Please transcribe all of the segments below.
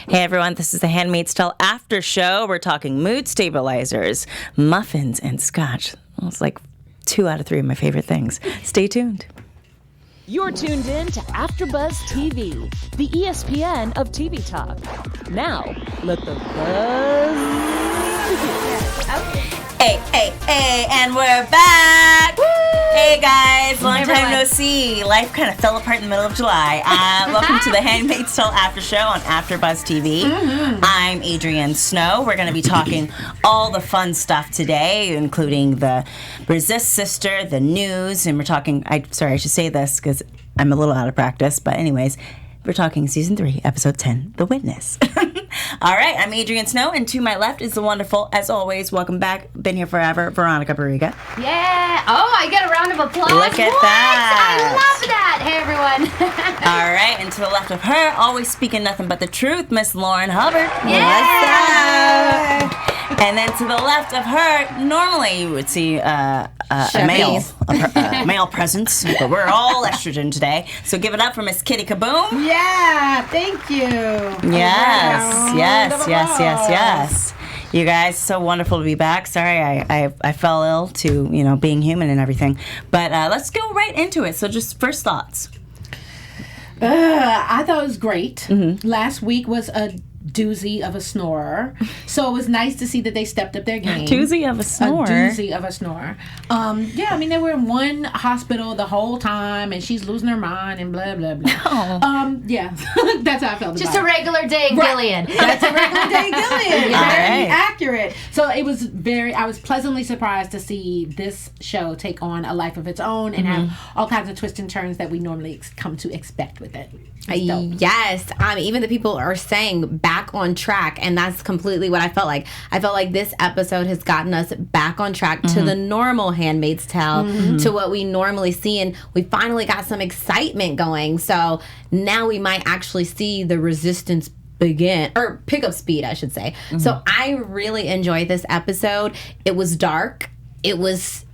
Hey everyone, this is the Handmaid's Tale After Show. We're talking mood stabilizers, muffins, and scotch. Well, it's like 2 out of 3 of my favorite things. Stay tuned. You're tuned in to AfterBuzz TV, the ESPN of TV talk. Now, let the buzz begin. Hey, and we're back. Woo! Hey guys, long time no see. Life kind of fell apart in the middle of July. Welcome to the Handmaid's Tale After Show on AfterBuzz TV. I'm Adrienne Snow. We're going to be talking all the fun stuff today, including the Resist Sister, the news, and we're talking, I should say this because I'm a little out of practice, but anyways, we're talking Season 3, Episode 10, The Witness. All right, I'm Adrienne Snow, and to my left is the wonderful, as always, welcome back, been here forever, Veronica Barriga. Yeah. Oh, I get a round of applause. Look at that. I love that. Hey, everyone. All right, and to the left of her, always speaking nothing but the truth, Miss Lauren Hubbard. Yeah. What's up? And then to the left of her, normally you would see a male presence, but we're all estrogen today. So give it up for Miss Kitty Kaboom. Yeah, thank you. Yes. You guys, so wonderful to be back. Sorry, I fell ill to being human and everything, but let's go right into it. So just first thoughts. I thought it was great. Mm-hmm. Last week was a doozy of a snorer, so it was nice to see that they stepped up their game. Doozy of a snorer. Yeah, I mean they were in one hospital the whole time, and she's losing her mind and blah blah blah. Oh. Yeah, that's how I felt. Just about a regular day in Gilead. That's a regular day in Gilead. All Very right. accurate. So it was I was pleasantly surprised to see this show take on a life of its own and have all kinds of twists and turns that we normally come to expect with it. Yes. Even the people are saying back on track, and that's completely what I felt like. I felt like this episode has gotten us back on track to the normal Handmaid's Tale, to what we normally see, and we finally got some excitement going. So now we might actually see the resistance begin, or pick up speed, I should say. So I really enjoyed this episode. It was dark. It was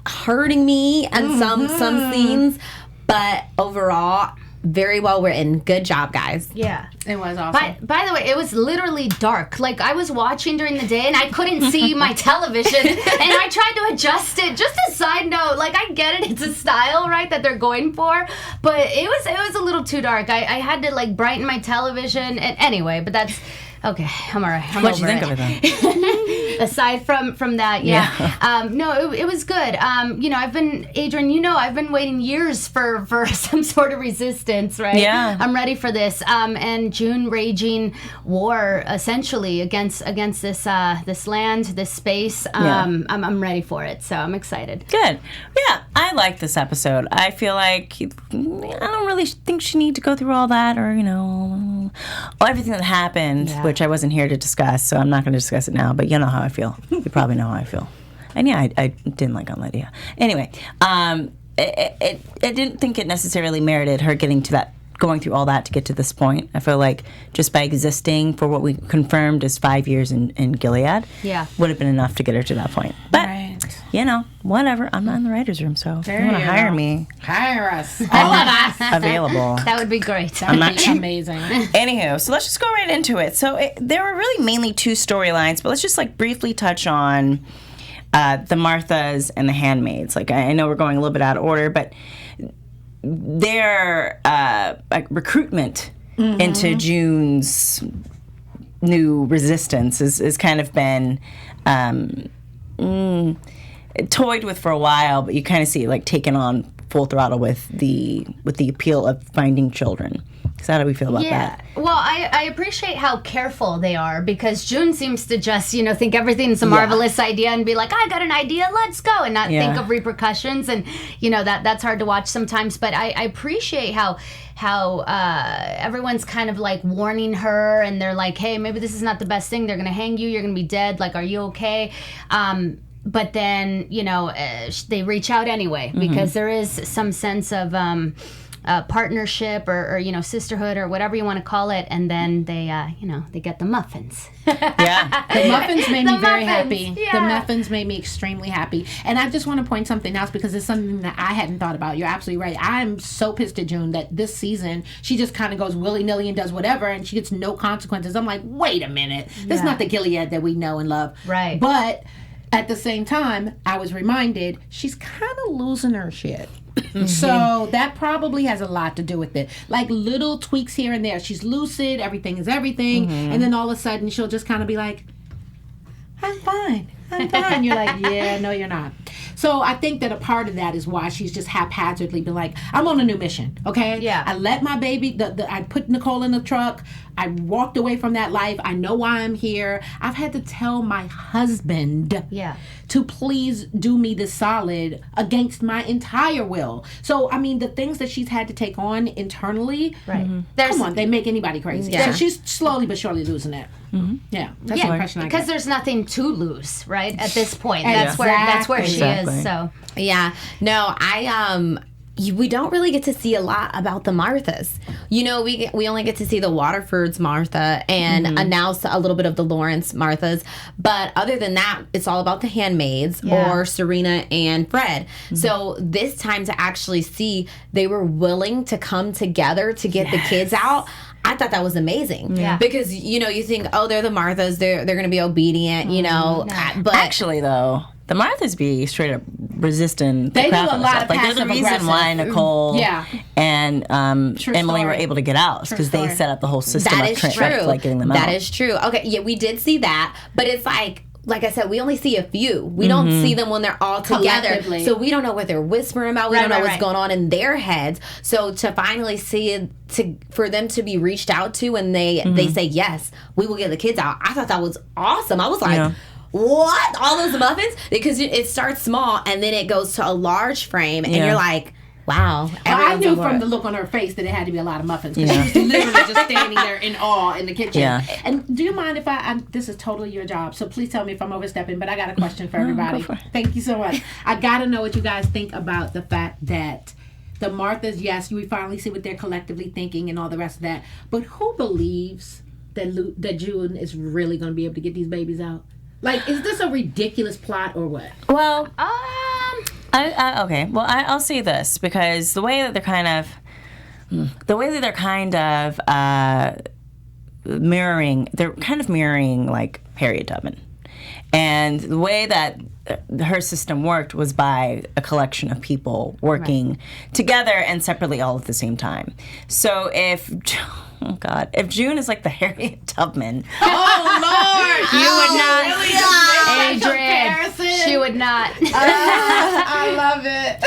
hurting me in some scenes, but overall, very well written. Good job, guys. Yeah. It was awesome. By the way, it was literally dark. Like, I was watching during the day, and I couldn't see my television, and I tried to adjust it. Just a side note, like, I get it. It's a style, right, that they're going for, but it was a little too dark. I had to, like, brighten my television. And anyway, but that's... Okay, I'm all right. What'd you think of it then? Aside from that, no, it was good. I've been waiting years for some sort of resistance, right? Yeah. I'm ready for this. And June raging war essentially against this land, this space. I'm ready for it, so I'm excited. Good. Yeah, I like this episode. I feel like I don't really think she need to go through all that, or everything that happened, which I wasn't here to discuss, so I'm not going to discuss it now. But you know how I feel. You probably know how I feel. And yeah, I didn't like Aunt Lydia. Anyway, I didn't think it necessarily merited her going through all that to get to this point. I feel like just by existing for what we confirmed is 5 years in Gilead, would have been enough to get her to that point. But whatever. I'm not in the writer's room, so if you want to hire me, hire us. All of us. Available. That would be great. That would be amazing. Anywho, so let's just go right into it. So there were really mainly 2 storylines, but let's just briefly touch on the Marthas and the Handmaids. I know we're going a little bit out of order, but their recruitment into June's new resistance is kind of been toyed with for a while, but you kind of see it taken on full throttle with the appeal of finding children. So how do we feel about that? Well, I appreciate how careful they are, because June seems to just, think everything's a marvelous idea and be like, I got an idea, let's go, and not think of repercussions. And, that's hard to watch sometimes. But I appreciate how everyone's kind of warning her, and they're like, hey, maybe this is not the best thing. They're going to hang you. You're going to be dead. Are you okay? But then, they reach out anyway, because there is some sense of partnership or sisterhood or whatever you want to call it, and then they they get the muffins. Yeah. The muffins made me very muffins, happy. yeah. The muffins made me extremely happy. And I just want to point something else because it's something that I hadn't thought about. You're absolutely right. I'm so pissed at June that this season she just kind of goes willy-nilly and does whatever and she gets no consequences. I'm like, wait a minute. This is not the Gilead that we know and love. Right. But at the same time, I was reminded she's kind of losing her shit. So that probably has a lot to do with it. Like little tweaks here and there. She's lucid, everything is everything. And then all of a sudden she'll just kind of be like, I'm fine. You're like, yeah, no, you're not. So I think that a part of that is why she's just haphazardly been like, I'm on a new mission, okay? Yeah. I let my baby, I put Nicole in the truck. I walked away from that life. I know why I'm here. I've had to tell my husband to please do me this solid against my entire will. So, I mean, the things that she's had to take on internally, come on, they make anybody crazy. Yeah. So she's slowly but surely losing it. Yeah, that's the impression I get. Because there's nothing to lose, right? At this point, Exactly. that's where she Exactly. is. So Yeah. No, we don't really get to see a lot about the Marthas. We only get to see the Waterfords Martha and now a little bit of the Lawrence Marthas. But other than that, it's all about the handmaids or Serena and Fred. So this time to actually see they were willing to come together to get the kids out. I thought that was amazing. Yeah. Because, you think, oh, they're the Marthas, they're going to be obedient, But Actually, though, the Marthas be straight up resisting. They the crap do a out lot stuff. of Like they're the reason passive-aggressive. why Nicole and Emily story. were able to get out because they story. set up the whole system that of is true. like getting them out. That is true. Okay, yeah, we did see that, but it's like I said, we only see a few. We don't see them when they're all together. Collectively. So we don't know what they're whispering about. We don't know what's going on in their heads. So to finally see it, for them to be reached out to and they say, yes, we will get the kids out. I thought that was awesome. I was like, what? All those muffins? Because it starts small and then it goes to a large frame and you're like, wow. I knew from the look on her face that it had to be a lot of muffins. Because she was literally just standing there in awe in the kitchen. Yeah. And do you mind if this is totally your job, so please tell me if I'm overstepping, but I got a question for everybody. Go for it. Thank you so much. I got to know what you guys think about the fact that the Marthas, yes, we finally see what they're collectively thinking and all the rest of that, but who believes that June is really going to be able to get these babies out? Like, is this a ridiculous plot or what? Well, okay. Well, I'll say this because the way that they're kind of mirroring like Harriet Tubman, and the way that her system worked was by a collection of people working together and separately all at the same time. So if June is like the Harriet Tubman, you would not, Adrian. She would not. I love it.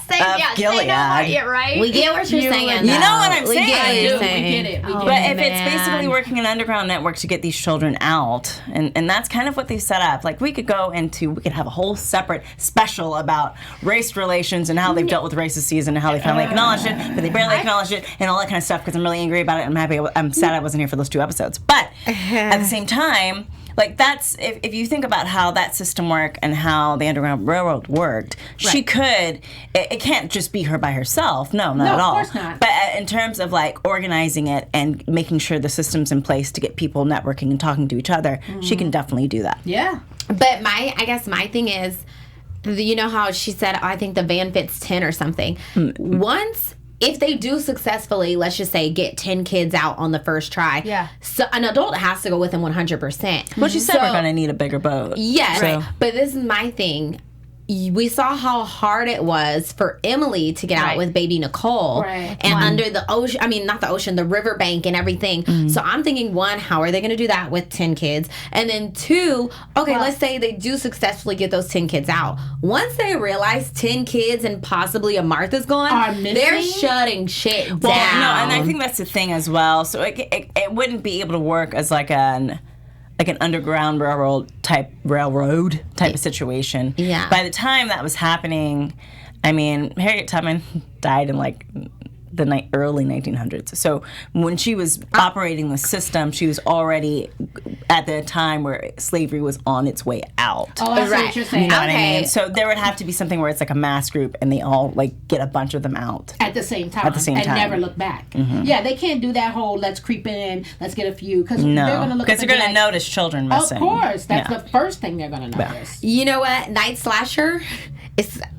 Say no more, yeah, right? We get what you're saying. You know what I'm We saying. get what you're We saying. get it. We get But it. if it's basically working an underground network to get these children out, and that's kind of what they set up. Like we could have a whole separate special about race relations and how they've dealt with racist season and how they finally acknowledged it, but they barely acknowledged it and all that kind of stuff because I'm really angry about it. I'm sad I wasn't here for those 2 episodes. But at the same time, like that's if you think about how that system worked and how the Underground Railroad worked, she could. It can't just be her by herself. No, not at all. Of course not. But in terms of like organizing it and making sure the system's in place to get people networking and talking to each other, she can definitely do that. Yeah. But I guess my thing is, you know how she said, I think the van fits 10 or something. If they do successfully, let's just say, get 10 kids out on the first try, so an adult has to go with them 100%. Well, she said we're going to need a bigger boat. Yes, So- but this is my thing. We saw how hard it was for Emily to get out with baby Nicole and under the ocean. I mean, not the ocean, the riverbank and everything. So I'm thinking, 1, how are they going to do that with 10 kids? And then 2, let's say they do successfully get those 10 kids out. Once they realize 10 kids and possibly a Martha's gone, they're shutting shit down. Well, no, and I think that's the thing as well. So it wouldn't be able to work as like an underground railroad type of situation. Yeah. By the time that was happening, I mean, Harriet Tubman died in like the early 1900s. So when she was operating the system, she was already at the time where slavery was on its way out. Oh, I see what you're saying. You know what I mean? So there would have to be something where it's like a mass group and they all like get a bunch of them out. At the same time. And never look back. Mm-hmm. Yeah, they can't do that whole let's creep in, let's get a few. Because they're going to look because they're going to notice children missing. Of course. That's the first thing they're going to notice. You know what? Night Slasher,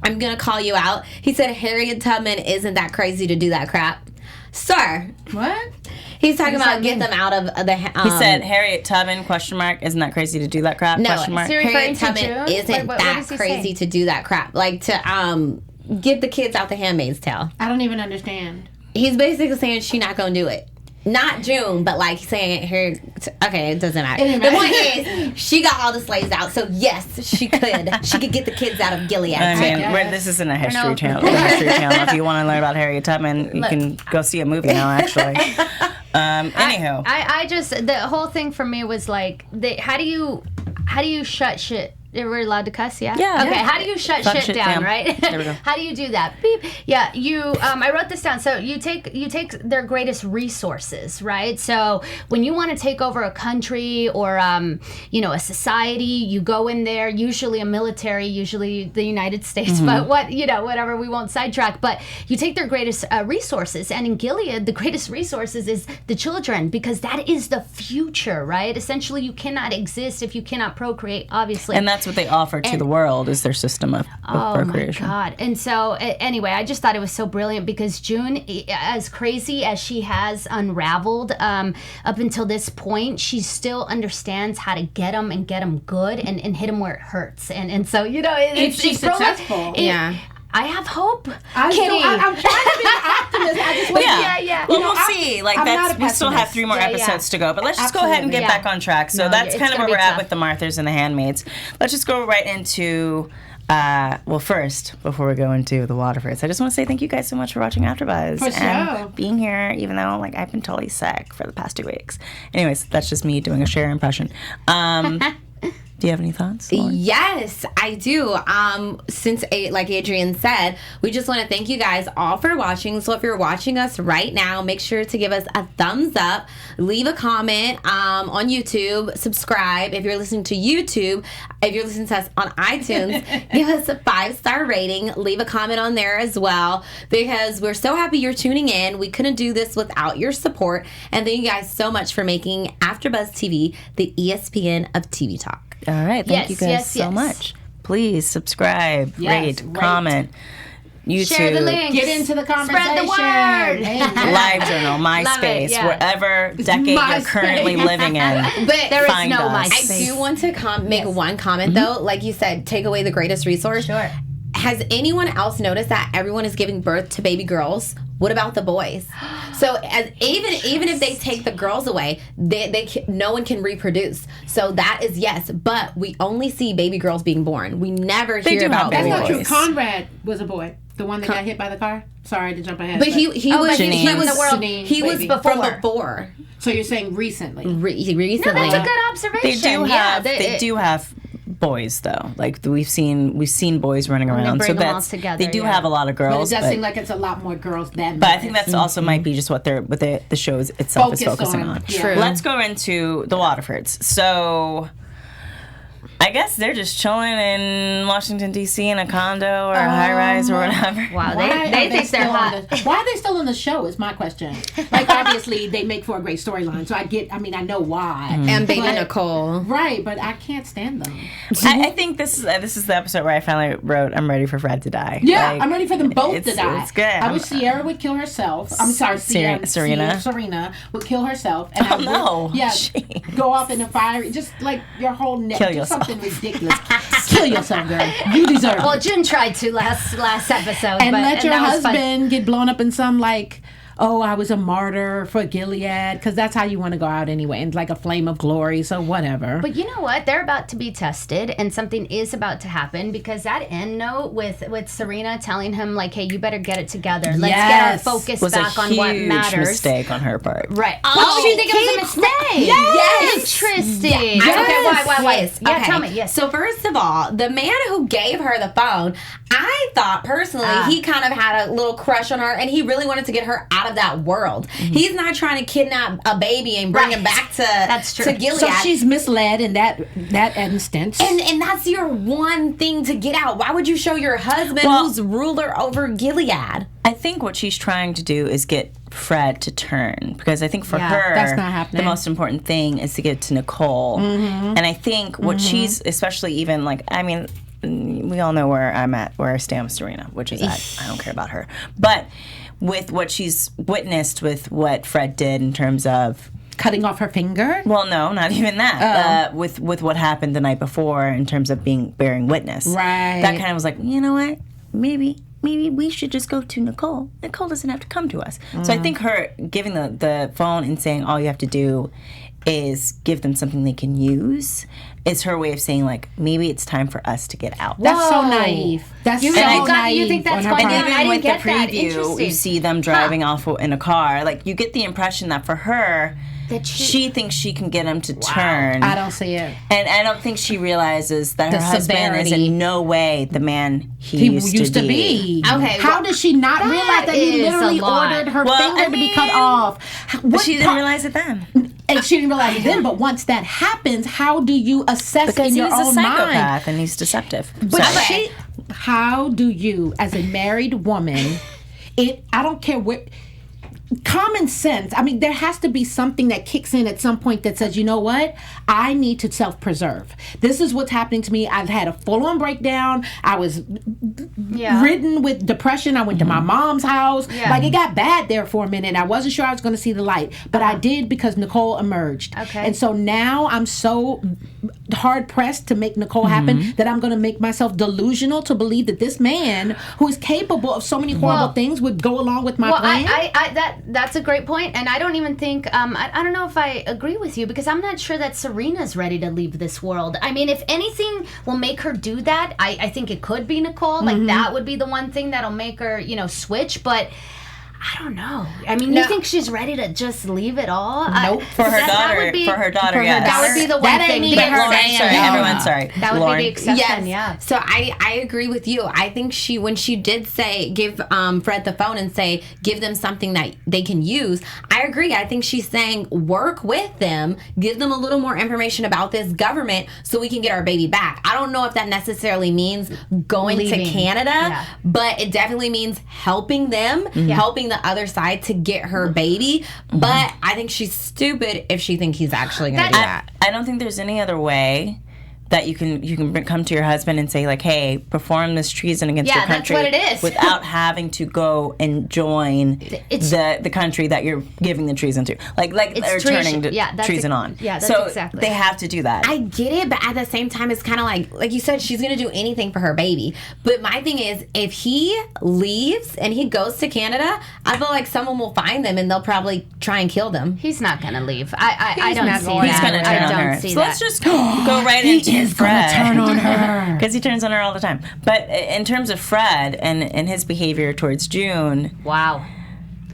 I'm going to call you out. He said Harriet Tubman isn't that crazy to do that crap. Sir. What? He's talking about get them out of the... he said Harriet Tubman, isn't that crazy to do that crap? No, Harriet Tubman isn't that crazy to do that crap. Like to get the kids out the Handmaid's Tale. I don't even understand. He's basically saying she's not going to do it. Not June, but like saying her. Okay, it doesn't matter. The point is, she got all the slaves out, so yes, she could. She could get the kids out of Gilead. I mean, this isn't a history channel. If you want to learn about Harriet Tubman, you can go see a movie now. Actually, anywho, I just the whole thing for me was like, how do you shut shit? We're allowed to cuss, yeah? Yeah. Okay, how do you shut shit down, right? There we go. How do you do that? Beep. Yeah, I wrote this down. So you take their greatest resources, right? So when you want to take over a country or, a society, you go in there, usually a military, usually the United States, but whatever, we won't sidetrack. But you take their greatest resources. And in Gilead, the greatest resources is the children because that is the future, right? Essentially, you cannot exist if you cannot procreate, obviously. And that's what they offer to the world is their system of procreation. Oh my God. And so anyway, I just thought it was so brilliant because June, as crazy as she has unraveled up until this point, she still understands how to get them good and hit them where it hurts. And so, if she's successful. I have hope. I'm trying to be an optimist. I just want yeah. Well, we'll see. We still have 3 more episodes to go, but let's just go ahead and get back on track. So that's kind of where we're at with the Marthas and the Handmaids. Let's just go right into. First, before we go into the Waterfords, I just want to say thank you guys so much for watching AfterBuzz and being here, even though I've been totally sick for the past 2 weeks. Anyways, that's just me doing a Cher impression. Do you have any thoughts, Thorne? Yes, I do. Since, like Adrienne said, we just want to thank you guys all for watching. So if you're watching us right now, make sure to give us a thumbs up, leave a comment on YouTube, subscribe. If you're listening to YouTube, if you're listening to us on iTunes, give us a 5-star rating, leave a comment on there as well, because we're so happy you're tuning in. We couldn't do this without your support. And thank you guys so much for making AfterBuzz TV the ESPN of TV Talk. All right. Thank you guys so much. Please subscribe, rate, comment. YouTube. Share the link. Get into the conversation. Spread the word. LiveJournal, MySpace, whatever decade you're currently living in. But there is no I MySpace. do want to make one comment, though. Like you said, take away the greatest resource. Sure. Has anyone else noticed that everyone is giving birth to baby girls? What about the boys? So even if they take the girls away, no one can reproduce. So that is yes, but we only see baby girls being born. We never hear about baby boys. That's not true. Conrad was a boy. The one that got hit by the car? Sorry to jump ahead. But he was Janine. from before. So you're saying recently? Recently. No, that's a good observation. They do have boys though. We've seen boys running around. Bring them all together, they do have a lot of girls. But it does seem like it's a lot more girls than But I think that's also might be just what the show itself is focusing on. True. Let's go into the Waterfords. So I guess they're just chilling in Washington, D.C. in a condo or a high-rise or whatever. Wow, they think they're hot. Why are they still on the show is my question. Obviously, they make for a great storyline, so I know why. And Baby Nicole. Right, but I can't stand them. I think this is the episode where I finally wrote, I'm ready for Fred to die. Yeah, I'm ready for them both to die. It's good. I wish Sierra would kill herself. I'm sorry, Serena would kill herself. And go off in a fire, just like your whole neck. Kill yourself. Something ridiculous. Kill yourself, girl. You deserve it. Well, June tried to last episode. And let your husband get blown up in some oh, I was a martyr for Gilead, because that's how you want to go out anyway, and like a flame of glory, so whatever. But you know what? They're about to be tested, and something is about to happen, because that end note with Serena telling him, like, hey, you better get it together. Let's get our focus was back a on what huge matters. mistake on her part. Right. Oh, you think it was a mistake? Yes. Interesting. Yeah. Okay, why? Yes. Yeah, Okay. tell me. Yes. So first of all, the man who gave her the phone, I thought personally he kind of had a little crush on her, and he really wanted to get her out of that world. He's not trying to kidnap a baby and bring him back to Gilead. So she's misled in that instance. And that's your one thing to get out. Why would you show your husband who's ruler over Gilead? I think what she's trying to do is get Fred to turn, because I think for her, that's not happening. The most important thing is to get to Nicole. And I think what she's, especially even like, I mean, we all know where I'm at, where I stand with Serena, which is that I don't care about her. But with what she's witnessed with what Fred did in terms of cutting off her finger? Well, no, not even that. With what happened the night before in terms of bearing witness. Right. That kind of was like, you know what? Maybe we should just go to Nicole. Nicole doesn't have to come to us. So I think her giving the phone and saying all you have to do is give them something they can use is her way of saying, like, maybe it's time for us to get out. That's so naive. That's so naive. You think that's on her going part. on? Even I didn't with the get that. preview, Interesting. you see them driving off in a car. Like, you get the impression that for her, That she thinks she can get him to turn. I don't see it. And I don't think she realizes that her husband is in no way the man he used to be. Okay, How does she not realize that he is literally a lot. ordered her Well, finger I to be mean, cut off? But she didn't realize it then. And she didn't realize it then, but once that happens, how do you assess Because in your he's a own mind? psychopath and he's deceptive. But So- how do you, as a married woman, I don't care what, common sense, I mean, there has to be something that kicks in at some point that says, you know what, I need to self-preserve. This is what's happening to me. I've had a full-on breakdown. I was ridden with depression. I went to my mom's house. Like, it got bad there for a minute. I wasn't sure I was going to see the light, but I did, because Nicole emerged. Okay. And so now I'm so hard-pressed to make Nicole happen that I'm going to make myself delusional to believe that this man, who is capable of so many horrible things, would go along with my plan. That's a great point, and I don't even think I don't know if I agree with you, because I'm not sure that Serena's ready to leave this world. I mean, if anything will make her do that, I think it could be Nicole. Like, that would be the one thing that'll make her, switch. But I don't know. I mean, you think she's ready to just leave it all? Nope. For her daughter, yes. That would be the one That thing. ain't even her Lauren, sorry, everyone, sorry. That would Lauren. be the exception. Yes. Yeah. So I agree with you. I think when she did say give Fred the phone and say give them something that they can use, I agree. I think she's saying work with them, give them a little more information about this government so we can get our baby back. I don't know if that necessarily means going to Canada, but it definitely means helping them, helping the other side to get her baby. But I think she's stupid if she thinks he's actually going to do that. I don't think there's any other way that you can come to your husband and say, like, hey, perform this treason against your country. That's what it is. Without having to go and join the country that you're giving the treason to. Like they're turning treason on. Yeah, that's so exactly. they have to do that. I get it, but at the same time, it's kind of like you said, she's going to do anything for her baby. But my thing is, if he leaves and he goes to Canada, I feel like someone will find them and they'll probably try and kill them. He's not going to leave. I don't not see going that. He's going to turn I on don't her. see So that. let's just go right into He's gonna turn on her. because he turns on her all the time. But in terms of Fred and his behavior towards June, Wow.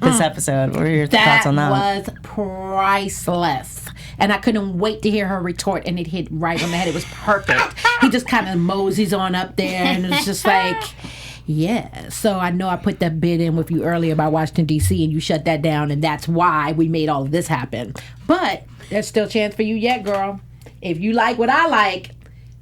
this episode, what are your thoughts on that? That was priceless. And I couldn't wait to hear her retort, and it hit right on the head. It was perfect. He just kind of moseys on up there, and it's just like, yeah. So I know I put that bid in with you earlier about Washington, D.C., and you shut that down, and that's why we made all of this happen. But there's still a chance for you yet, girl. If you like what I like,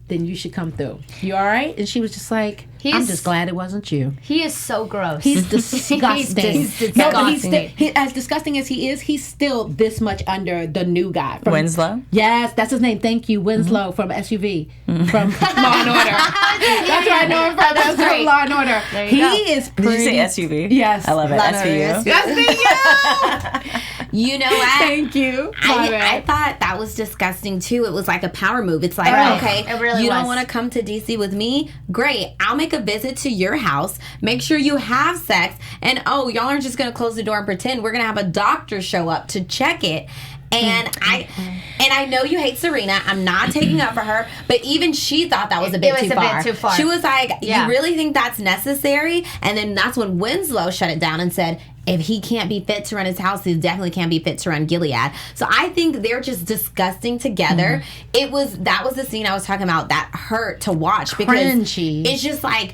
then you should come through. You all right? And she was just like, I'm just glad it wasn't you. He is so gross. He's disgusting. He's disgusting. No, but as disgusting as he is, he's still this much under the new guy. Winslow? Yes, that's his name. Thank you, Winslow from SUV, from Law and Order. That's where I know him from. That's from Law and Order. There you go. He is Did pretty. you say SUV? Yes. I love it. SVU. SVU. You know what? Thank you. I thought that was disgusting too. It was like a power move. It's like, okay, it really you was. don't want to come to DC with me? Great. I'll make a visit to your house, make sure you have sex, and y'all aren't just going to close the door and pretend. We're going to have a doctor show up to check it. And I know you hate Serena. I'm not taking up for her, but even she thought that was a bit too far. She was like, "You really think that's necessary?" And then that's when Winslow shut it down and said, "If he can't be fit to run his house, he definitely can't be fit to run Gilead." So I think they're just disgusting together. That was the scene I was talking about that hurt to watch because it's just like.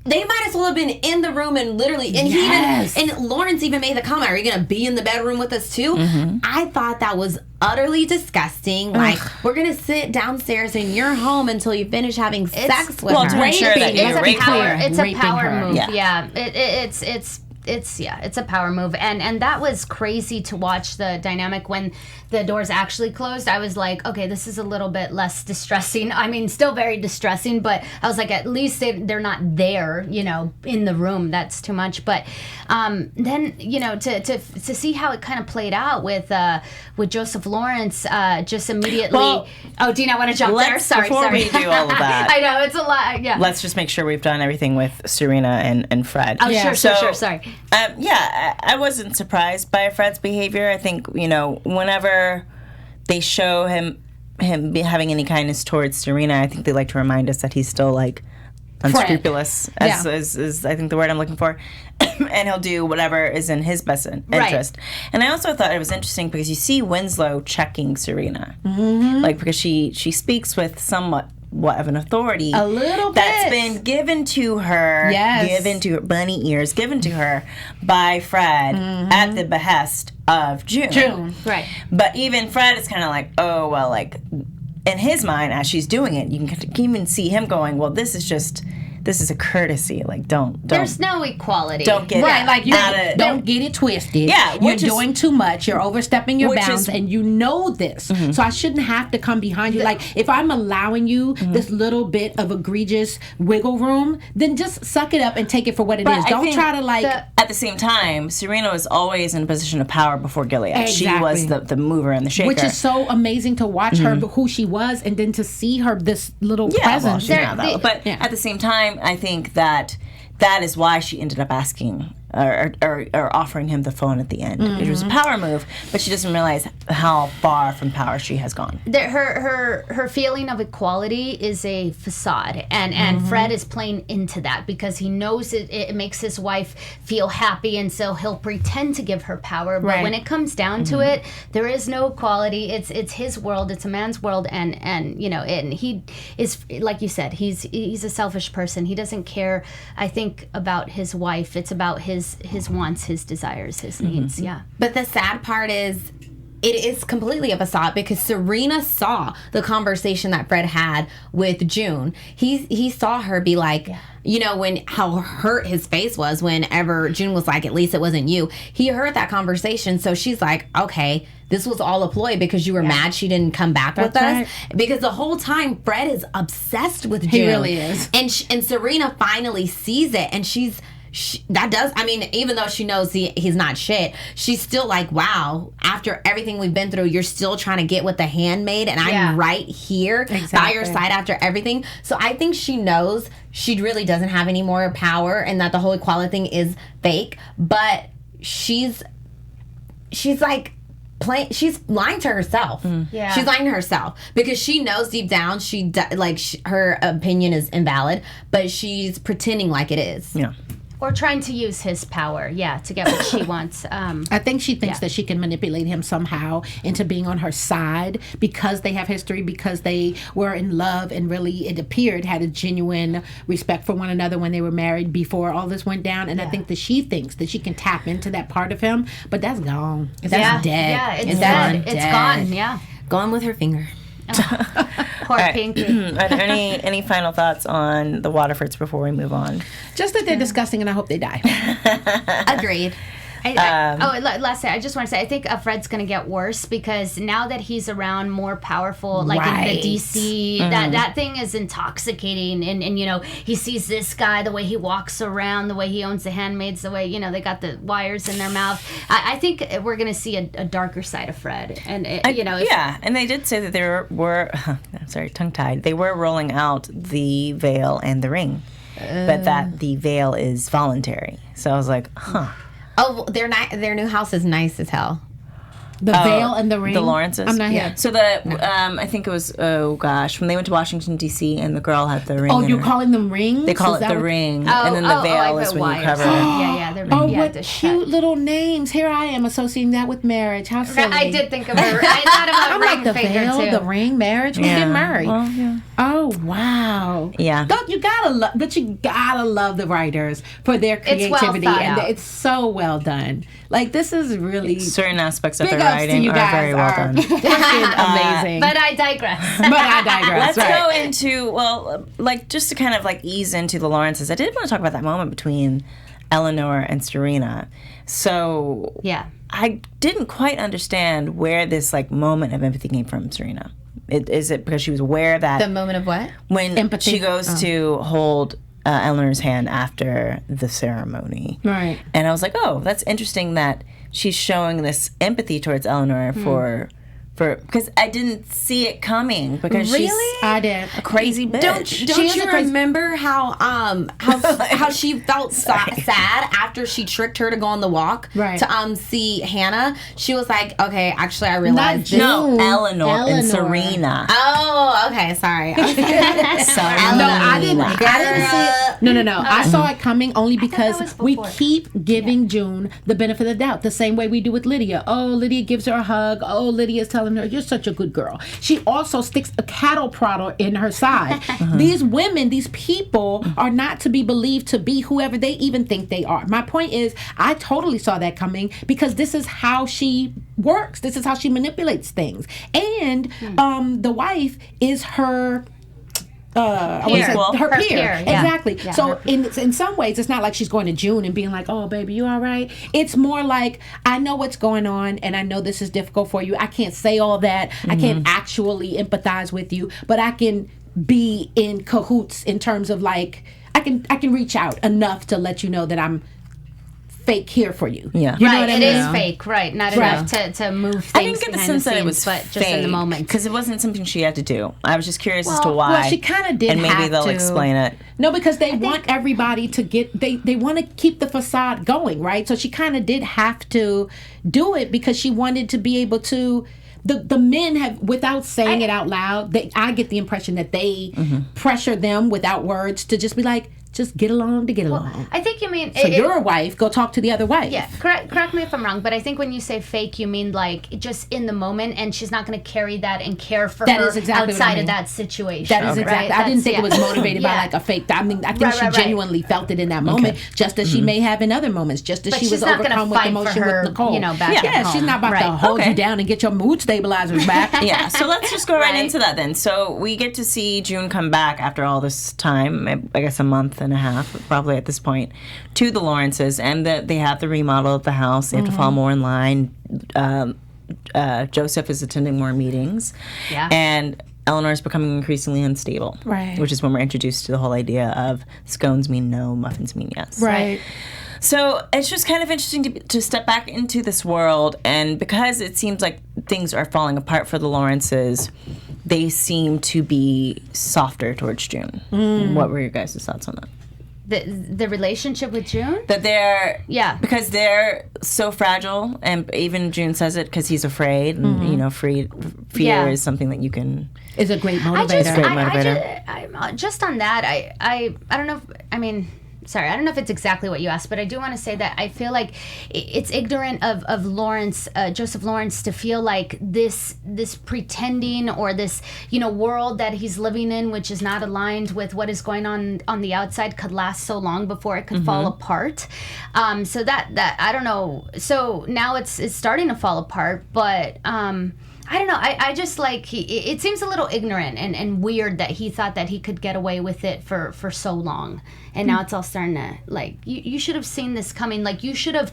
They might as well have been in the room and literally, and Lawrence even made the comment, "Are you going to be in the bedroom with us too?" I thought that was utterly disgusting. Like, we're going to sit downstairs in your home until you finish having sex with her. To make sure that you rape her. It's a power move. Yeah. It's a power move, and that was crazy to watch the dynamic when the doors actually closed. I was like, okay, this is a little bit less distressing. I mean, still very distressing, but I was like, at least they're not there, in the room. That's too much. But then, to see how it kind of played out with Joseph Lawrence, just immediately. Well, do you not want to jump there? Sorry. Before we do all of that, I know it's a lot. Yeah. let's just make sure we've done everything with Serena and Fred. Oh, sure. Sorry. I wasn't surprised by Fred's behavior. I think, whenever they show him having any kindness towards Serena, I think they like to remind us that he's still like unscrupulous, is I think the word I'm looking for, and he'll do whatever is in his best interest. And I also thought it was interesting because you see Winslow checking Serena, like because she speaks with somewhat of an authority, a little bit that's been given to her, given to her, bunny ears, given to her by Fred at the behest of June. Right. But even Fred is kind of like, oh well, like in his mind as she's doing it, you can even see him going, well, this is a courtesy. Like, don't. There's no equality. Don't get right. Like, don't get it twisted. Yeah, you're doing too much. You're overstepping your bounds, and you know this. So I shouldn't have to come behind you. Like, if I'm allowing you this little bit of egregious wiggle room, then just suck it up and take it for what it is. Don't try to At the same time, Serena was always in a position of power before Gilead. Exactly. She was the mover and the shaker, which is so amazing to watch her, who she was, and then to see her this little presence. Well, she's not that, but at the same time, I think that is why she ended up asking or offering him the phone at the end. It was a power move, but she doesn't realize how far from power she has gone. Her feeling of equality is a facade, and Fred is playing into that because he knows it makes his wife feel happy, and so he'll pretend to give her power. But when it comes down to it, there is no equality. It's his world. It's a man's world, and he is, like you said, he's a selfish person. He doesn't care, I think, about his wife. It's about his wants, his desires, his needs. But the sad part is it is completely a facade because Serena saw the conversation that Fred had with June. He saw her be like, when how hurt his face was whenever June was like, at least it wasn't you. He heard that conversation, so she's like, okay, this was all a ploy because you were mad she didn't come back with us. Because the whole time Fred is obsessed with June. He really is. And Serena finally sees it, and even though she knows he's not shit, she's still like, wow, after everything we've been through, you're still trying to get with the handmaid, and I'm right here by your side after everything. So I think she knows she really doesn't have any more power and that the whole equality thing is fake, but she's like, she's lying to herself. She's lying to herself because she knows deep down her opinion is invalid, but she's pretending like it is. Or trying to use his power, to get what she wants. I think she thinks that she can manipulate him somehow into being on her side because they have history, because they were in love and really, it appeared, had a genuine respect for one another when they were married before all this went down. And I think that she thinks that she can tap into that part of him, but that's gone. That's dead. Yeah, it's dead. It's gone, Gone with her finger. Poor Pinky. Are there any final thoughts on the Waterfords before we move on? Just that they're disgusting, and I hope they die. Agreed. Last thing, I just want to say, I think Fred's going to get worse because now that he's around more powerful, like in the DC, that thing is intoxicating. And, you know, he sees this guy, the way he walks around, the way he owns the handmaids, the way, you know, they got the wires in their mouth. I think we're going to see a darker side of Fred. And, you know. And they did say that there were, sorry, tongue-tied, they were rolling out the veil and the ring. But that the veil is voluntary. So I was like, Oh, their new house is nice as hell. The veil and the ring? The Lawrences? I'm not here. So I think it was, when they went to Washington, D.C., and the girl had the ring. Oh, you're calling them rings? They call it the ring. And then the veil is when you cover it. What cute little names. Here I am associating that with marriage. How silly. I did think of her. I thought about I'm ring like the finger, veil, too. the ring, marriage. We get married. Well, yeah. Oh, wow. Yeah. You gotta love the writers for their creativity. It's so well done. Like, this is really... Certain aspects of big the ups to writing you are guys. very well done. Amazing. But I digress. Let's go into, just to kind of ease into the Lawrences. I did want to talk about that moment between Eleanor and Serena. So yeah, I didn't quite understand where this moment of empathy came from, Serena. Is it because she was aware that... The moment of what? When empathy. She goes to hold Eleanor's hand after the ceremony. Right. And I was like, oh, that's interesting that she's showing this empathy towards Eleanor for because I didn't see it coming because she's I did. a crazy bitch. Don't you remember how she felt sad after she tricked her to go on the walk to see Hannah? She was like, okay, actually I realized No, Eleanor and Serena. Oh, okay, sorry. Sorry. No, I didn't see it. No. I saw it coming only because we keep giving June the benefit of the doubt, the same way we do with Lydia. Oh, Lydia gives her a hug. Oh, Lydia's telling her, you're such a good girl. She also sticks a cattle prodder in her side. These women, these people are not to be believed to be whoever they even think they are. My point is, I totally saw that coming because this is how she works. This is how she manipulates things. And the wife is her... her peer. Exactly. Yeah, so in some ways, it's not like she's going to June and being like, oh, baby, you all right? It's more like, I know what's going on and I know this is difficult for you. I can't say all that. I can't actually empathize with you, but I can be in cahoots in terms of I can reach out enough to let you know that I'm fake here for you. Yeah. You know what I mean? It is fake, right? Not enough to move things. I didn't get the sense that it was but just in the moment. Because it wasn't something she had to do. I was just curious as to why. Well, she kind of did and maybe have they'll to. explain it. No, because they want everybody to get, they want to keep the facade going, right? So she kind of did have to do it because she wanted to be able to, the men have, without saying it out loud, I get the impression that they pressure them without words to just be like, just get along to get along. I think you mean... So you're a wife, go talk to the other wife. Yeah, correct me if I'm wrong, but I think when you say fake, you mean just in the moment, and she's not going to carry that and care for her outside of that situation. That is exactly... Right? I didn't think it was motivated by a fake... I mean, I think she genuinely felt it in that moment, just as she may have in other moments, just as she was overcome with emotion with Nicole. Back at home. She's not about to hold you down and get your mood stabilizers back. Yeah, so let's just go right into that then. So we get to see June come back after all this time, I guess a month and a half, probably at this point, to the Lawrences, and they have the remodel of the house. They have to fall more in line. Joseph is attending more meetings, and Eleanor is becoming increasingly unstable, right? Which is when we're introduced to the whole idea of scones mean no, muffins mean yes, right? So it's just kind of interesting to step back into this world, and because it seems like things are falling apart for the Lawrences, they seem to be softer towards June. What were your guys' thoughts on that? The relationship with June? That they're... Yeah. Because they're so fragile, and even June says it because he's afraid, and, fear is something that you can... Is a great motivator. Just on that, I don't know sorry, I don't know if it's exactly what you asked, but I do want to say that I feel like it's ignorant of Lawrence, Joseph Lawrence, to feel like this pretending or this world that he's living in, which is not aligned with what is going on the outside, could last so long before it could fall apart. So that I don't know. So now it's starting to fall apart, but I don't know. I just like it seems a little ignorant and weird that he thought that he could get away with it for so long, and now it's all starting to like you should have seen this coming. Like you should have.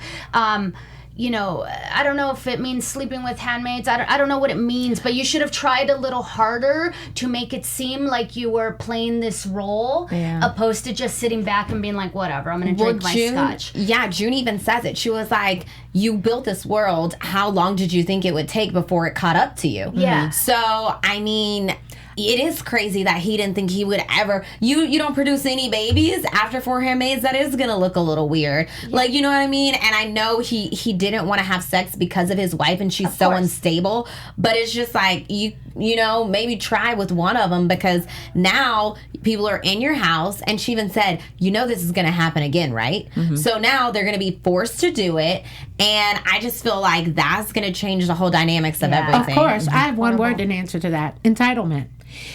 I don't know if it means sleeping with handmaids. I don't know what it means, but you should have tried a little harder to make it seem like you were playing this role, opposed to just sitting back and being like, whatever, I'm going to drink my scotch. Yeah, June even says it. She was like, you built this world. How long did you think it would take before it caught up to you? Yeah. So, I mean... It is crazy that he didn't think he would ever... You don't produce any babies after 4 handmaids. That is going to look a little weird. Yeah. Like, you know what I mean? And I know he didn't want to have sex because of his wife and she's so unstable. But it's just like, you know, maybe try with one of them because now people are in your house. And she even said, you know this is going to happen again, right? Mm-hmm. So now they're going to be forced to do it. And I just feel like that's going to change the whole dynamics of everything. Of course. I have one word in answer to that. Entitlement.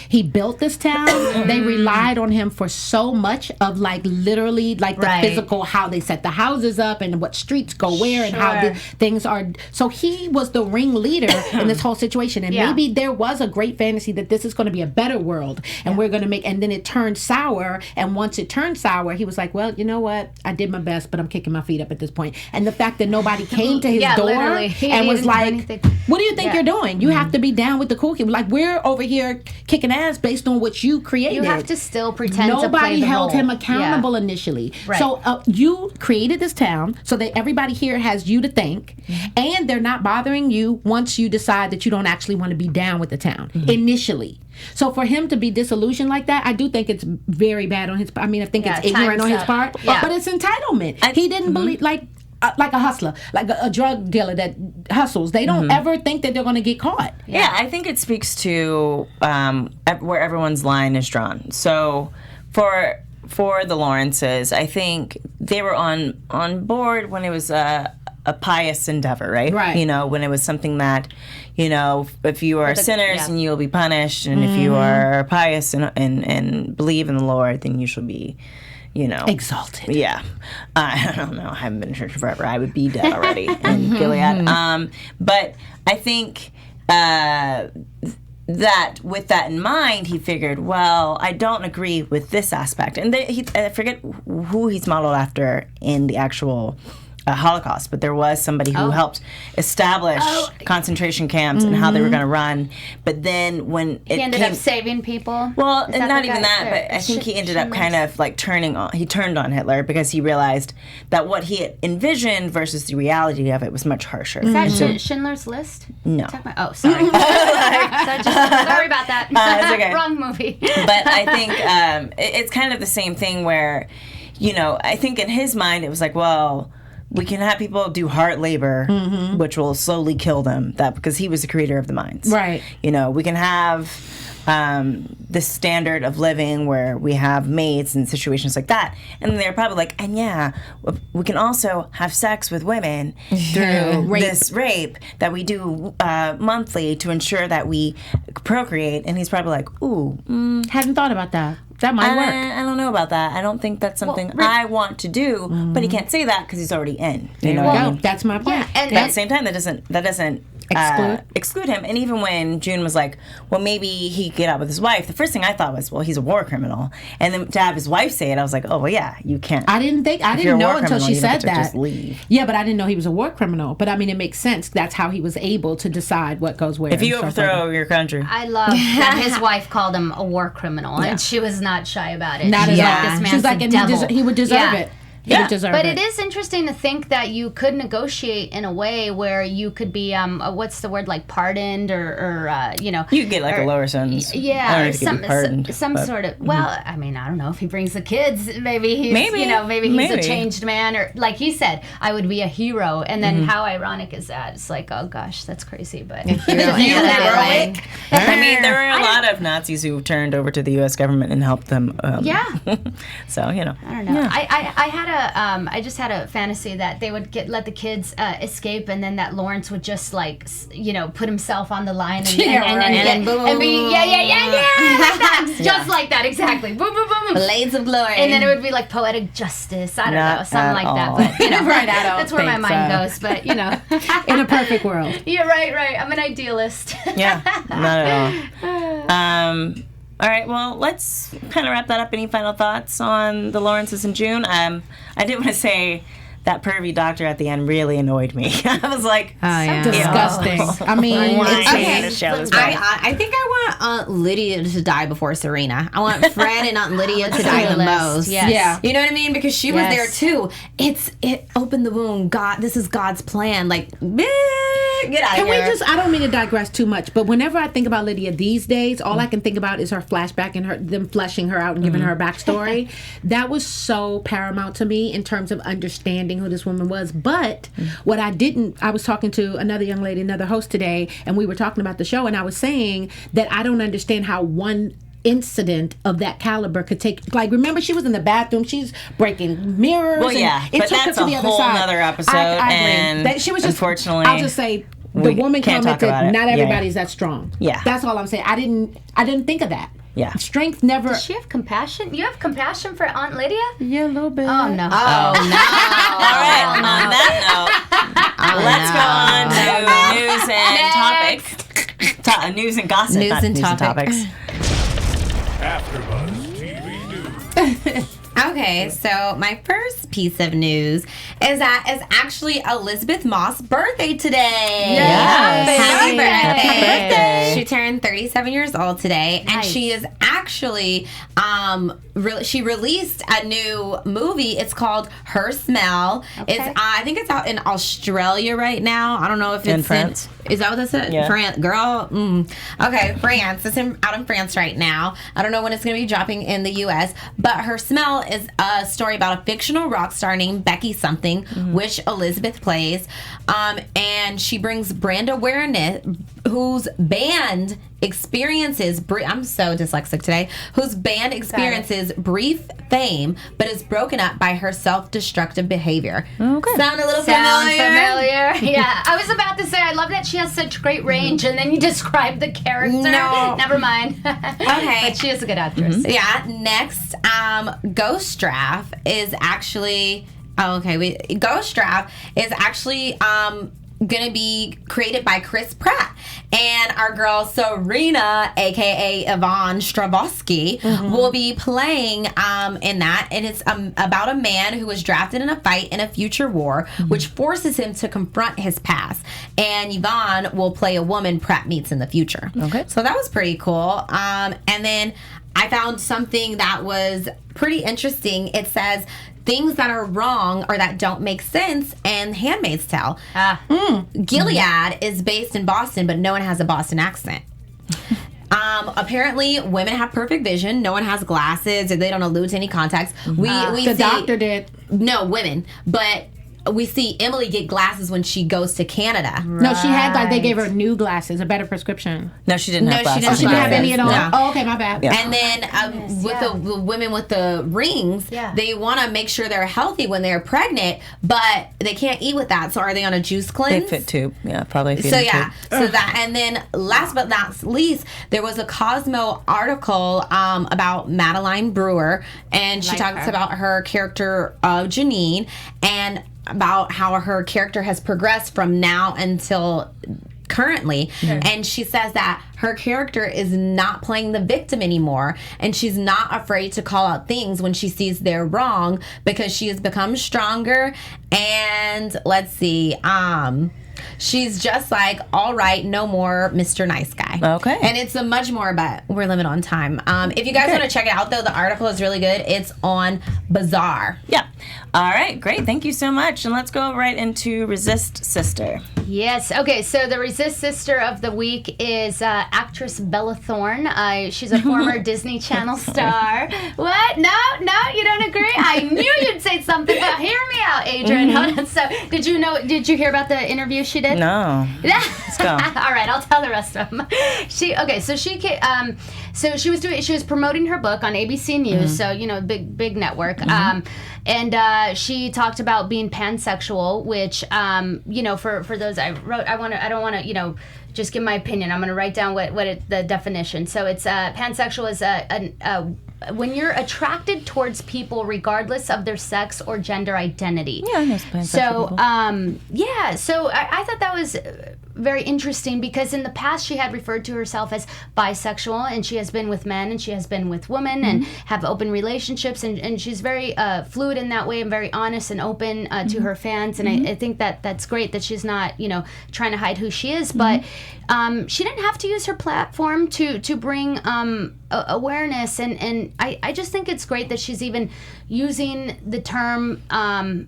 He built this town. They relied on him for so much of like literally like the physical, how they set the houses up and what streets go where and how the things are. So he was the ringleader in this whole situation. And maybe there was a great fantasy that this is going to be a better world and we're going to make, and then it turned sour. And once it turned sour, he was like, well, you know what? I did my best, but I'm kicking my feet up at this point. And the fact that nobody came to his door and was like, what do you think you're doing? You have to be down with the cool kid. Like, we're over here kicking ass based on what you created. You have to still pretend to play Nobody the held role. him accountable initially. Right. So you created this town so that everybody here has you to thank, and they're not bothering you once you decide that you don't actually want to be down with the town initially. So for him to be disillusioned like that, I do think it's very bad on his part. I mean, I think it's ignorant on his part, but it's entitlement. He didn't believe, like a hustler, like a drug dealer that hustles. They don't ever think that they're going to get caught. Yeah, I think it speaks to where everyone's line is drawn. So for the Lawrences, I think they were on board when it was a pious endeavor, right? Right. You know, when it was something that, you know, if you are sinners, and you'll be punished, and if you are pious and believe in the Lord, then you shall be, you know, exalted. Yeah. I don't know. I haven't been in church forever. I would be dead already in Gilead. But I think that with that in mind, he figured, well, I don't agree with this aspect. And I forget who he's modeled after in the actual Holocaust, but there was somebody who helped establish concentration camps and how they were going to run. But then when he ended up saving people. Well, and not even that, but I think he ended up kind of like turned on Hitler because he realized that what he had envisioned versus the reality of it was much harsher. Is that Schindler's List? No. Oh, sorry. Sorry about that. It's okay. Wrong movie. But I think it's kind of the same thing where, you know, I think in his mind it was like, well, we can have people do hard labor, which will slowly kill them. That because he was the creator of the mines, right? You know, we can have this standard of living where we have maids and situations like that, and they're probably like, and yeah, we can also have sex with women through this rape that we do monthly to ensure that we procreate. And he's probably like, ooh, hadn't thought about that. That might work. I don't know about that. I don't think that's something I want to do. But he can't say that because he's already in. You know what I mean? That's my point. Yeah, and at the same time, that doesn't exclude him. And even when June was like, well, maybe he could get out with his wife, the first thing I thought was, well, he's a war criminal. And then to have his wife say it, I was like, oh, well, yeah, you can't. I didn't know until she said that. Just leave. Yeah, but I didn't know he was a war criminal. But I mean, it makes sense. That's how he was able to decide what goes where. If you overthrow your country. I love that his wife called him a war criminal, and she was not shy about it. Not at all. This man's she was like, and he would deserve it. But it is interesting to think that you could negotiate in a way where you could be what's the word, like pardoned or you know, you could get like a lower sentence. Yeah, some sort of. Well, I mean, I don't know if he brings the kids. Maybe he's a changed man, or like he said, I would be a hero. And then how ironic is that? It's like, oh gosh, that's crazy. But heroic. I mean, there were a lot of Nazis who turned over to the U.S. government and helped them. So you know, I don't know. I just had a fantasy that they would let the kids escape, and then that Lawrence would just like, you know, put himself on the line and be just like that, exactly. Boom, boom, boom. Blades of glory. And then it would be like poetic justice. I don't know, something like all. that. But you know, Right, I don't that's where my think mind so. goes. But you know, In a perfect world. you're right. I'm an idealist. Yeah, not at all. All right, well, let's kind of wrap that up. Any final thoughts on the Lawrences in June? I did want to say that pervy doctor at the end really annoyed me. I was like, Disgusting. I mean, why it's can't this show this way? I think I want Aunt Lydia to die before Serena. I want Fred and Aunt Lydia to die the most. Yes. Yeah. You know what I mean? Because she was Yes. there too. It opened the wound. God, this is God's plan. Like, get out Can of we here. I don't mean to digress too much, but whenever I think about Lydia these days, all I can think about is her flashback and them fleshing her out and giving her a backstory. That was so paramount to me in terms of understanding who this woman was. But what I was talking to another young lady, another host today, and we were talking about the show, and I was saying that I don't understand how one incident of that caliber could take, like, remember she was in the bathroom, she's breaking mirrors. Well, yeah, and it but took her that's to a the other whole side. nother episode, I agree. and That she was just, unfortunately, I'll just say the we woman can't talk commented, about it. not Yeah, everybody's that strong. Yeah. That's all I'm saying. I didn't think of that. Yeah. Strength never. Does she have compassion? You have compassion for Aunt Lydia? Yeah, a little bit. Oh no. Oh, no. all right, on that note, let's go on to news and topics. News and gossip, News not and news and topics. topics. AfterBuzz TV News. Okay, so my first piece of news is that it's actually Elizabeth Moss' birthday today. Yes. Happy birthday. Happy birthday. She turned 37 years old today, and Nice. she is actually, she released a new movie. It's called Her Smell. Okay. It's, I think it's out in Australia right now. I don't know if it's In France. Is that what that's it? Yeah. France, girl. Okay, France. It's out in France right now. I don't know when it's going to be dropping in the U.S. But Her Smell is a story about a fictional rock star named Becky something, which Elizabeth plays. And she brings brand awareness, whose band experiences, I'm so dyslexic today, whose band experiences brief fame, but is broken up by her self-destructive behavior. Okay. Sound a little Sound familiar? familiar? Yeah. I was about to say, I love that she has such great range, and then you describe the character. No. Never mind. Okay. But she is a good actress. Yeah. Next, Ghost Draft is actually. Ghost Draft is actually gonna be created by Chris Pratt, and our girl Serena, aka Yvonne Stravosky, will be playing in that, and it's about a man who was drafted in a fight in a future war, which forces him to confront his past. And Yvonne will play a woman Pratt meets in the future. Okay. So that was pretty cool. And then I found something that was pretty interesting. It says things that are wrong or that don't make sense in Handmaid's Tale. Gilead is based in Boston, but no one has a Boston accent. Apparently, women have perfect vision. No one has glasses, or they don't allude to any contacts. We The see, doctor did. No, women. But we see Emily get glasses when she goes to Canada. No, she had, like, they gave her new glasses, a better prescription. No, she didn't have No, she glasses. didn't She didn't have any at all. No. Oh, okay, my bad. Yeah. And then with the women with the rings, they want to make sure they're healthy when they're pregnant, but they can't eat with that. So are they on a juice They cleanse? fit tube. Yeah, probably. So yeah, so that, and then last but not least, there was a Cosmo article about Madeline Brewer, and she talks about her character Janine, and about how her character has progressed from now until currently. And she says that her character is not playing the victim anymore, and she's not afraid to call out things when she sees they're wrong, because she has become stronger. And let's see, she's just like, all right, no more Mr. Nice Guy. Okay. And it's a much more, but we're limited on time. If you guys want to check it out, though, the article is really good. It's on Bazaar. Yeah. All right, great. Thank you so much. And let's go right into Resist Sister. Yes. Okay. So the Resist Sister of the week is actress Bella Thorne. She's a former Disney Channel star. What? No, you don't agree? I knew you'd say something. Hear me out, Adrian. Hold on. So did you hear about the interview she did? No. Let's go. All right, I'll tell the rest of them. She was promoting her book on ABC News, so big network. And she talked about being pansexual, which, for those I wrote, I don't want to, just give my opinion. I'm going to write down the definition. So it's pansexual is when you're attracted towards people regardless of their sex or gender identity. Yeah, I know some pansexual people. So I thought that was very interesting because in the past she had referred to herself as bisexual, and she has been with men and she has been with women and have open relationships, and she's very fluid in that way and very honest and open to her fans, and I think that's great that she's not trying to hide who she is, but she didn't have to use her platform to bring awareness, and I just think it's great that she's even using the term and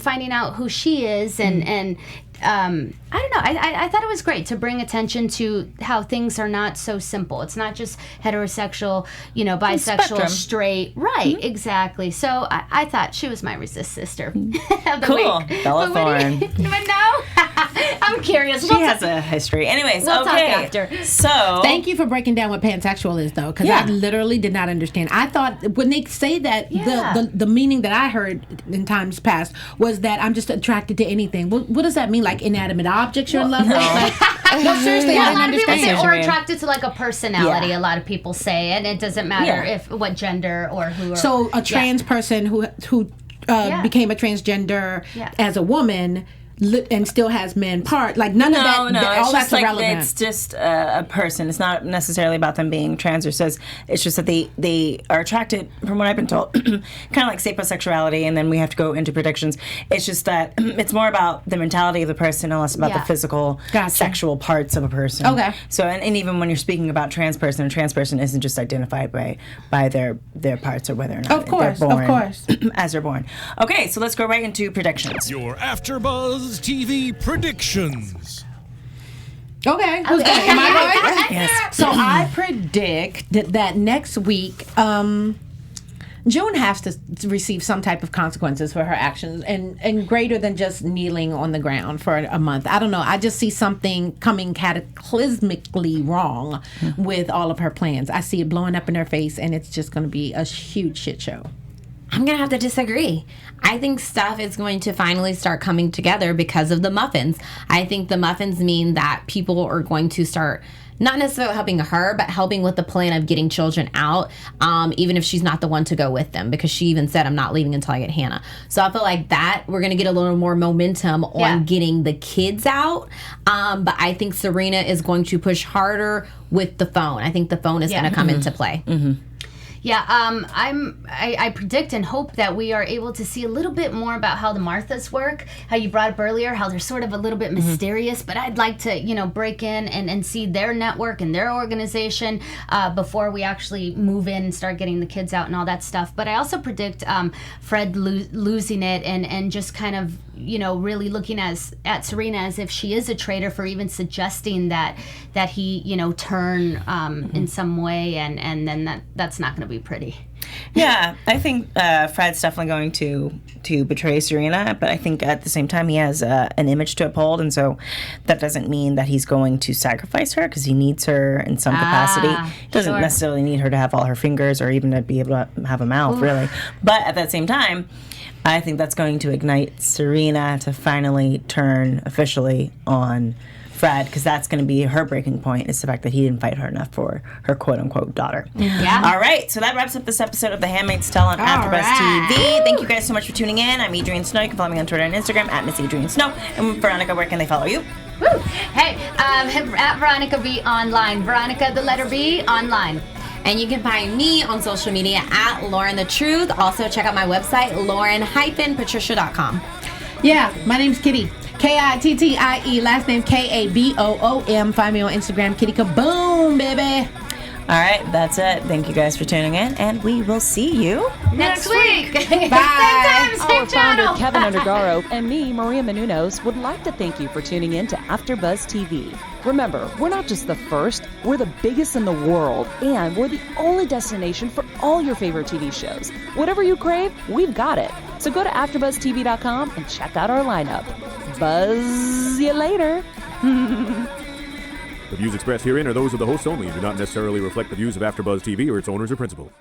finding out who she is, and I don't know. I thought it was great to bring attention to how things are not so simple. It's not just heterosexual, bisexual, straight. Right, exactly. So I thought she was my resist sister of the Cool. week. Bella Thorne. But no, I'm curious. She has a history. Anyways, We'll talk okay. after. So Thank you for breaking down what pansexual is, though, because I literally did not understand. I thought when they say that, the meaning that I heard in times past was that I'm just attracted to anything. What does that mean? Like inanimate objects you're in love with? No, seriously, Yeah, I a didn't lot of people understand. say, or attracted to like a personality. Yeah. A lot of people say, and it doesn't matter what gender or who. So a trans person who became a transgender as a woman and still has men part, like none of that. No, all it's that's just like irrelevant. it's just a person. It's not necessarily about them being trans or cis. It's just that they are attracted, from what I've been told, kind of like sapiosexuality, and then we have to go into predictions. It's just that it's more about the mentality of the person and less about the physical, sexual parts of a person. Okay. So, and even when you're speaking about trans person, a trans person isn't just identified by their parts or whether or not they're born as they're born. Okay, so let's go right into predictions. Your AfterBuzz TV predictions. Okay, who's that? Am I right? Yes. So I predict that next week, June has to receive some type of consequences for her actions, and greater than just kneeling on the ground for a month. I don't know. I just see something coming cataclysmically wrong with all of her plans. I see it blowing up in her face, and it's just going to be a huge shit show. I'm going to have to disagree. I think stuff is going to finally start coming together because of the muffins. I think the muffins mean that people are going to start not necessarily helping her, but helping with the plan of getting children out, even if she's not the one to go with them, because she even said, I'm not leaving until I get Hannah. So I feel like that we're going to get a little more momentum on getting the kids out. But I think Serena is going to push harder with the phone. I think the phone is going to come into play. Yeah, I predict and hope that we are able to see a little bit more about how the Marthas work, how you brought up earlier, how they're sort of a little bit mysterious, but I'd like to, break in and see their network and their organization before we actually move in and start getting the kids out and all that stuff. But I also predict Fred losing it and just kind of, really looking at Serena as if she is a traitor for even suggesting that he, turn in some way, and then that's not going to be pretty. Yeah, I think Fred's definitely going to betray Serena, but I think at the same time he has an image to uphold, and so that doesn't mean that he's going to sacrifice her, because he needs her in some capacity. He doesn't necessarily need her to have all her fingers or even to be able to have a mouth, really. But at that same time, I think that's going to ignite Serena to finally turn officially on Fred, because that's going to be her breaking point, is the fact that he didn't fight her enough for her quote-unquote daughter. Yeah. All right, so that wraps up this episode of The Handmaid's Tale on AfterBuzz TV. Thank you guys so much for tuning in. I'm Adrienne Snow. You can follow me on Twitter and Instagram at Miss Adrienne Snow. And Veronica, where can they follow you? Woo. Hey, at Veronica B Online. Veronica, the letter B, online. And you can find me on social media at Lauren the Truth. Also, check out my website, lauren-patricia.com. Yeah, my name's Kitty. Kittie, last name Kaboom. Find me on Instagram, Kitty Kaboom, baby. All right, that's it. Thank you guys for tuning in, and we will see you Next week. Bye. Same time, same Our founder, channel. Keven Undergaro, and me, Maria Menounos, would like to thank you for tuning in to AfterBuzz TV. Remember, we're not just the first, we're the biggest in the world, and we're the only destination for all your favorite TV shows. Whatever you crave, we've got it. So go to AfterBuzzTV.com and check out our lineup. Buzz you later. The views expressed herein are those of the hosts only and do not necessarily reflect the views of AfterBuzz TV or its owners or principals.